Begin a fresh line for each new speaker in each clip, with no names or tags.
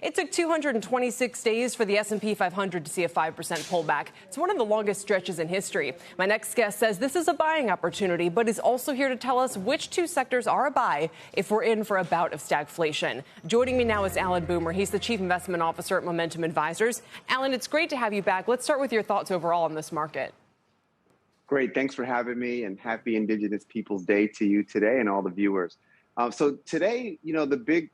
It took 226 days for the S&P 500 to see a 5% pullback. It's one of the longest stretches in history. My next guest says this is a buying opportunity, but is also here to tell us which two sectors are a buy if we're in for a bout of stagflation. Joining me now is Alan Boomer. He's the Chief Investment Officer at Momentum Advisors. Alan, it's great to have you back. Let's start with your thoughts overall on this market.
Great. Thanks for having me, and happy Indigenous Peoples Day to you today and all the viewers. So today, the big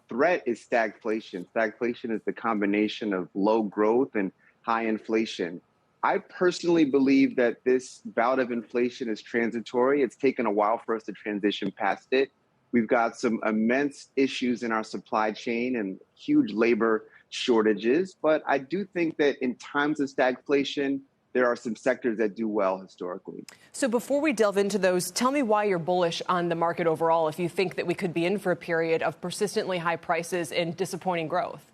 threat is stagflation. Stagflation is the combination of low growth and high inflation. I personally believe that this bout of inflation is transitory. It's taken a while for us to transition past it. We've got some immense issues in our supply chain and huge labor shortages. But I do think that in times of stagflation, there are some sectors that do well historically.
So before we delve into those, tell me why you're bullish on the market overall if you think that we could be in for a period of persistently high prices and disappointing growth.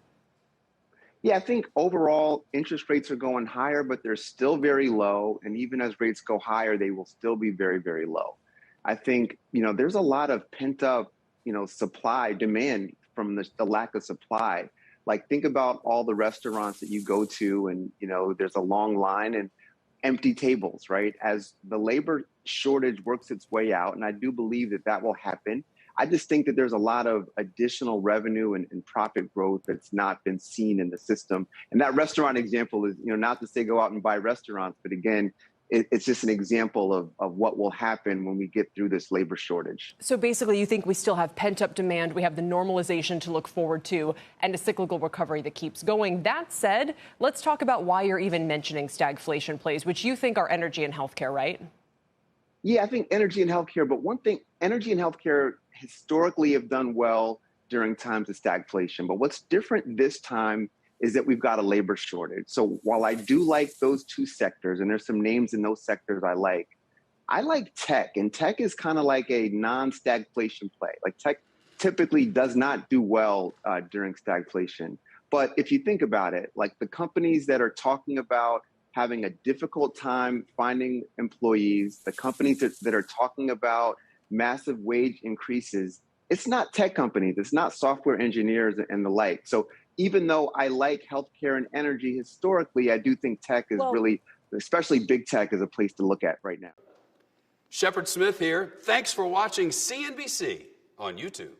Yeah, I think overall interest rates are going higher, but they're still very low. And even as rates go higher, they will still be very, very low. I think, there's a lot of pent up, supply demand from the lack of supply. Like, think about all the restaurants that you go to and, there's a long line and empty tables, right? As the labor shortage works its way out, and I do believe that that will happen, I just think that there's a lot of additional revenue and profit growth that's not been seen in the system. And that restaurant example is, not to say go out and buy restaurants, but again, it's just an example of what will happen when we get through this labor shortage.
So basically, you think we still have pent-up demand, we have the normalization to look forward to, and a cyclical recovery that keeps going. That said, let's talk about why you're even mentioning stagflation plays, which you think are energy and healthcare, right?
Yeah, I think energy and healthcare. But one thing, energy and healthcare historically have done well during times of stagflation. But what's different this time is that we've got a labor shortage. So while I do like those two sectors, and there's some names in those sectors I like tech. And tech is kind of like a non-stagflation play. Like, tech typically does not do well during stagflation. But if you think about it, like the companies that are talking about having a difficult time finding employees, the companies that are talking about massive wage increases, it's not tech companies, it's not software engineers and the like. So even though I like healthcare and energy historically, I do think tech is really, especially big tech, is a place to look at right now.
Shepard Smith here. Thanks for watching CNBC on YouTube.